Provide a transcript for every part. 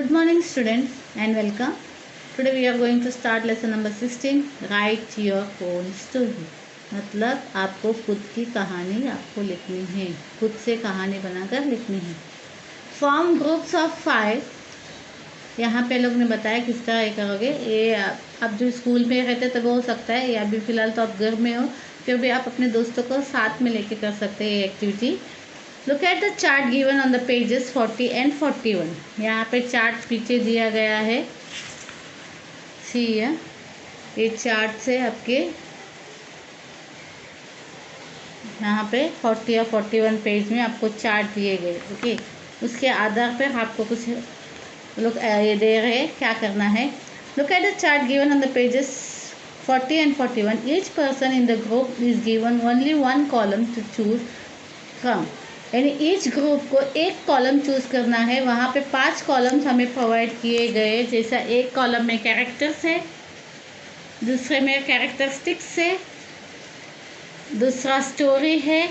Good morning students and welcome. Today we are going to start lesson number 16. Write your own story. मतलब आपको खुद की कहानी आपको लिखनी है, खुद से कहानी बनाकर लिखनी है. Form groups of 5. यहाँ पे लोग ने बताया किस तरह ये करोगे. ये आप जो स्कूल में रहते तब हो सकता है, या अभी फ़िलहाल तो आप घर में हो, फिर भी आप अपने दोस्तों को साथ में लेके कर सकते हैं ये activity. Look at the chart given on the pages 40 and 41. यहाँ पे चार्ट पीछे दिया गया है. सी ये चार्ट से आपके यहाँ पे 40 या 41 पेज में आपको चार्ट दिए गए. ओके, उसके आधार पर आपको कुछ लोग ये दे रहे हैं क्या करना है. Look at the chart given on the pages 40 and 41. Each person in the group is given only one column to choose from. यानी ईच ग्रुप को एक कॉलम चूज़ करना है. वहाँ पे 5 कॉलम्स हमें प्रोवाइड किए गए. जैसा एक कॉलम में कैरेक्टर्स है, दूसरे में कैरेक्टरिस्टिक्स है, दूसरा स्टोरी है,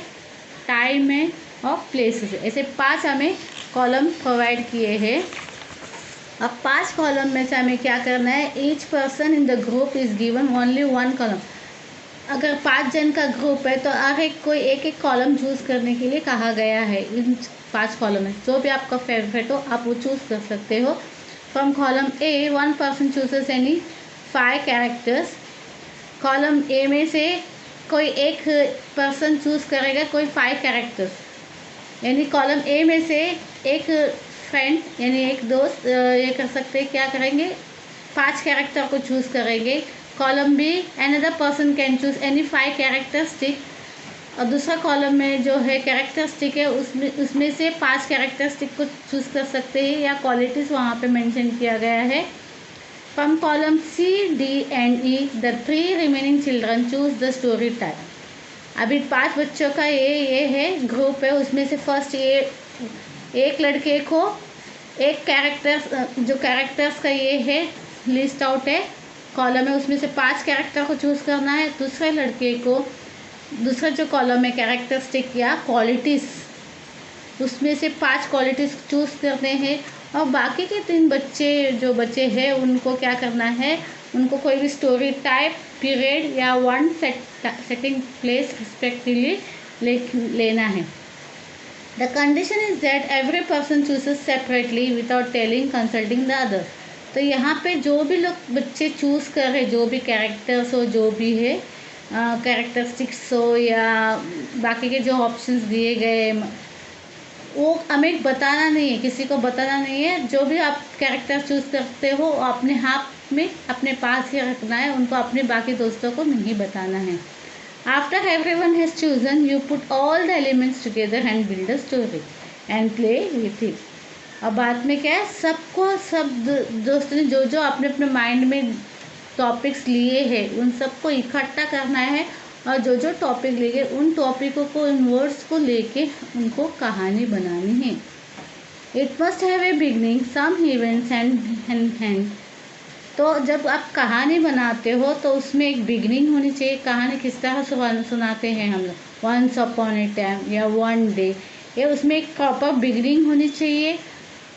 टाइम है और प्लेसेस है. ऐसे 5 हमें कॉलम प्रोवाइड किए हैं. अब 5 कॉलम में से हमें क्या करना है. Each person in the group is given only one column. अगर 5 जन का ग्रुप है तो हर एक कोई एक एक कॉलम चूज़ करने के लिए कहा गया है. इन 5 कॉलम में जो भी आपका फेवरेट हो आप वो चूज़ कर सकते हो. From column A 1 person chooses any 5 characters. Column A में से कोई एक पर्सन चूज़ करेगा कोई 5 कैरेक्टर्स. यानी कॉलम ए में से एक फ्रेंड यानी एक दोस्त ये कर सकते हैं, क्या करेंगे, 5 कैरेक्टर को चूज़ करेंगे. Column be another person can choose any 5 characteristic. और दूसरा कॉलम में जो है कैरेक्टरिस्टिक है उसमें से 5 कैरेक्टरिस्टिक को चूज़ कर सकते हैं या क्वालिटीज़ वहाँ पे मेंशन किया गया है. From column C D and E the 3 remaining children choose the story type. अभी 5 बच्चों का ये है ग्रुप है. उसमें से फर्स्ट ये एक लड़के को एक कैरेक्टर्स का ये है लिस्ट आउट है कॉलम है. उसमें से 5 कैरेक्टर को चूज़ करना है. दूसरे लड़के को दूसरा जो कॉलम है कैरेक्टरिस्टिक या क्वालिटीज़ उसमें से 5 क्वालिटीज़ चूज़ करने हैं. और बाकी के 3 जो बच्चे हैं उनको क्या करना है, उनको कोई भी स्टोरी टाइप, पीरियड या वन सेटिंग प्लेस रिस्पेक्टिवली लेना है. The condition is that every person chooses separately without telling consulting the other. तो यहाँ पे जो भी लोग बच्चे चूज़ कर रहे, जो भी कैरेक्टर्स हो, जो भी है कैरेक्टरिस्टिक्स हो या बाकी के जो ऑप्शंस दिए गए, वो हमें बताना नहीं है, किसी को बताना नहीं है. जो भी आप कैरेक्टर चूज़ करते हो अपने हाथ में अपने पास ही रखना है, उनको अपने बाकी दोस्तों को नहीं बताना है. After everyone has chosen you put all the elements together and build a story and play with it. अब बाद में क्या है, सब दोस्तों ने जो अपने अपने माइंड में टॉपिक्स लिए हैं उन सबको इकट्ठा करना है. और जो टॉपिक लिए उन टॉपिकों को, उन वर्ड्स को लेके उनको कहानी बनानी है. It must have a beginning, some events end. तो जब आप कहानी बनाते हो तो उसमें एक बिगनिंग होनी चाहिए. कहानी किस तरह सुनाते हैं हम लोग, वंस अपॉन ए टाइम या वन डे, ये उसमें एक प्रॉपर बिगनिंग होनी चाहिए.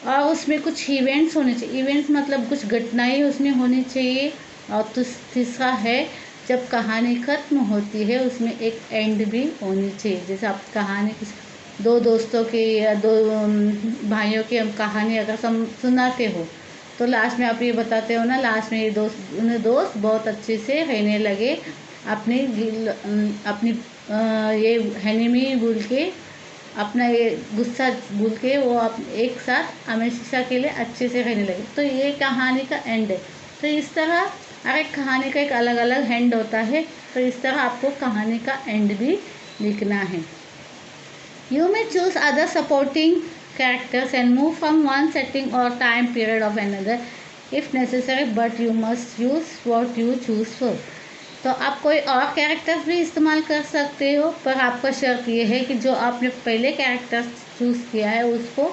और उसमें कुछ इवेंट्स होने चाहिए. इवेंट्स मतलब कुछ घटनाएं उसमें होनी चाहिए. और तीसरा है जब कहानी ख़त्म होती है उसमें एक एंड भी होनी चाहिए. जैसे आप कहानी दो दोस्तों की या 2 भाइयों की हम कहानी अगर सुनाते हो तो लास्ट में आप ये बताते हो ना, लास्ट में ये दोस्त बहुत अच्छे से रहने लगे, अपनी ये हनीमी भूल के, अपना ये गुस्सा भूल के वो एक साथ हमेशा के लिए अच्छे से रहने लगे. तो ये कहानी का एंड है. तो इस तरह हर एक कहानी का एक अलग अलग एंड होता है. तो इस तरह आपको कहानी का एंड भी लिखना है. You may choose other supporting characters and move from one setting और time period of another if necessary, but you must use what you choose for. तो आप कोई और कैरेक्टर्स भी इस्तेमाल कर सकते हो, पर आपका शर्त ये है कि जो आपने पहले कैरेक्टर्स चूज़ किया है उसको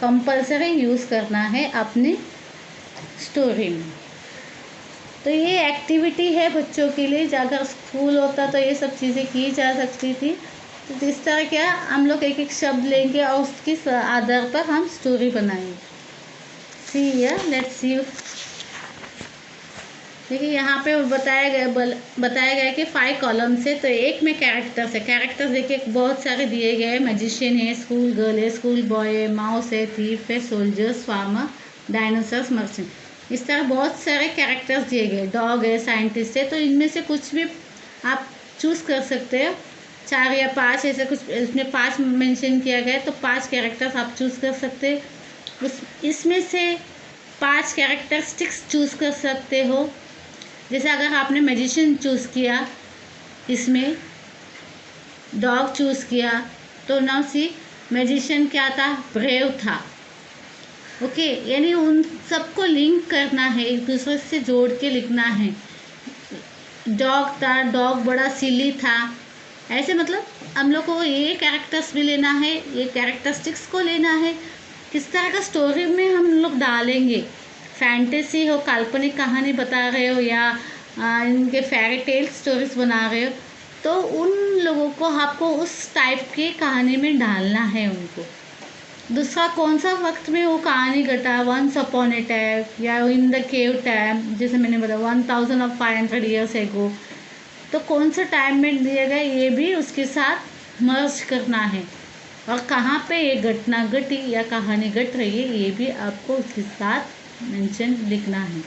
कंपलसरी यूज़ करना है अपनी स्टोरी में. तो ये एक्टिविटी है बच्चों के लिए. अगर स्कूल होता तो ये सब चीज़ें की जा सकती थी. तो इस तरह क्या हम लोग एक एक शब्द लेंगे और उसके आधार पर हम स्टोरी बनाएंगे. See here, let's see. देखिए यहाँ पे बताया गया कि 5 कॉलम्स है, तो एक में कैरेक्टर्स है। कैरेक्टर्स देखिए बहुत सारे दिए गए हैं। मैजिशियन है, स्कूल गर्ल है, स्कूल बॉय है, माउस है, थीफ है, सोल्जर्स, फार्मर, डायनासोर्स, मर्चेंट, इस तरह बहुत सारे कैरेक्टर्स दिए गए। डॉग है, साइंटिस्ट है, तो इनमें से कुछ भी आप चूज़ कर सकते हो। 4 या 5 ऐसे कुछ, इसमें 5 मेंशन किया गया है, तो 5 कैरेक्टर्स आप चूज़ कर सकते हो। इसमें से 5 कैरेक्टरिस्टिक्स चूज़ कर सकते हो। जैसे अगर आपने मैजिशियन चूज़ किया, इसमें डॉग चूज़ किया, तो नाउ सी मैजिशियन क्या था, ब्रेव था। ओके, यानी उन सबको लिंक करना है, एक दूसरे से जोड़ के लिखना है। डॉग था, डॉग बड़ा सिली था, ऐसे मतलब हम लोग को ये कैरेक्टर्स भी लेना है, ये कैरेक्टरिस्टिक्स को लेना है। किस तरह का स्टोरी में हम लोग डालेंगे, फैंटेसी हो, काल्पनिक कहानी बता रहे हो, या इनके फेरी टेल स्टोरीज बना रहे हो, तो उन लोगों को आपको उस टाइप की कहानी में डालना है उनको। दूसरा, कौन सा वक्त में वो कहानी घटा, वंस अपॉन ए टाइम, या इन द केव टाइम, जैसे मैंने बताया 1500 ईयर्स एगो, तो कौन सा टाइम में दिया गया, ये भी उसके साथ मर्ज करना है। और कहाँ पे ये घटना घटी या कहानी घट रही है, ये भी आपको उसके साथ मेंशन लिखना है।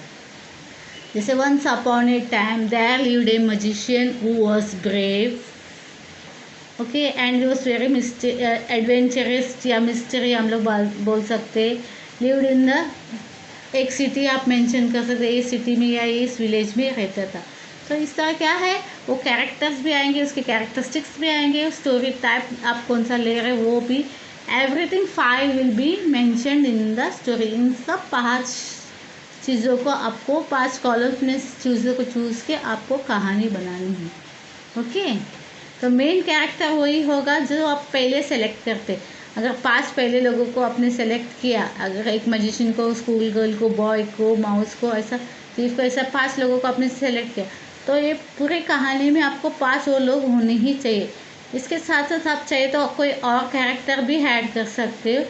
जैसे once upon a time there lived a magician who was brave, okay, and was very adventurous या मिस्टरी हम लोग बोल सकते। लिव्ड इन द, एक सिटी आप मेंशन कर सकते, इस सिटी में या इस विलेज में रहता था। तो इस तरह क्या है, वो कैरेक्टर्स भी आएंगे, उसके कैरेक्टरिस्टिक्स भी आएंगे, स्टोरी टाइप आप कौन सा ले रहे हो वो भी, everything 5 will be mentioned in the story. इन सब 5 चीज़ों को आपको 5 कॉलम्स में चीज़ों को चूज़ के आपको कहानी बनानी है। ओके, तो मेन कैरेक्टर वही होगा जो आप पहले सेलेक्ट करते। अगर 5 पहले लोगों को आपने सेलेक्ट किया, अगर एक मैजिशियन को, स्कूल गर्ल को, बॉय को, माउस को, ऐसा चीज़ को, ऐसा 5 लोगों को आपने सेलेक्ट किया, तो ये पूरी कहानी में आपको 5 वो लोग होने ही चाहिए। इसके साथ साथ आप चाहिए तो कोई और कैरेक्टर भी ऐड कर सकते हो,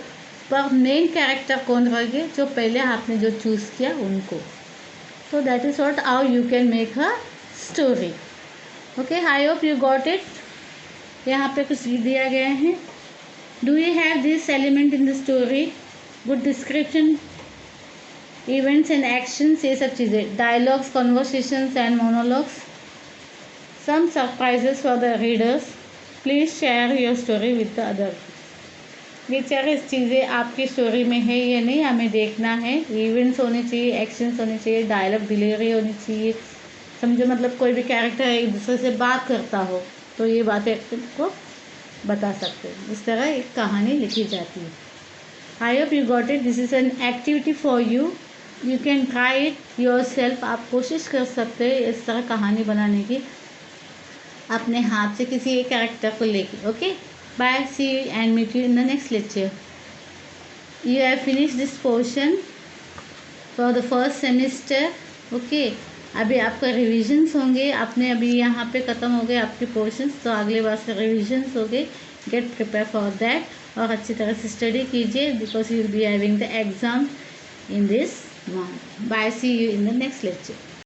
पर मेन कैरेक्टर कौन रहेंगे, जो पहले आपने जो चूज़ किया उनको। तो that is what how you can make a story. Okay, I hope you got it. यहाँ पे कुछ दिया गया है। Do you have this element in the story, good description, events and actions, ये सब चीज़ें, dialogues, conversations and monologues, some surprises for the readers, please share your story with the other. ये 4 चीज़ें आपकी स्टोरी में है या नहीं, हमें देखना है। इवेंट्स होने चाहिए, एक्शंस होने चाहिए, डायलॉग डिलीवरी होनी चाहिए। समझो मतलब कोई भी कैरेक्टर एक दूसरे से बात करता हो, तो ये बातें को बता सकते हैं। इस तरह एक कहानी लिखी जाती है। आई hope you got it. This is an activity for you, you can try it your self. आप कोशिश कर सकते हैं इस तरह कहानी बनाने की अपने हाथ से, किसी एक कैरेक्टर को लेके। Okay, bye, see you and meet you in the next lecture. You have finish this portion for the first semester. Okay, अभी आपका रिविजन्स होंगे, आपने अभी यहाँ पे ख़त्म हो गए आपके पोर्शंस, तो अगले बार से रिविजन्स हो गए। गेट प्रिपेयर फॉर दैट और अच्छी तरह से स्टडी कीजिए, because you will be having the exam in this month. Bye, see you in the next lecture.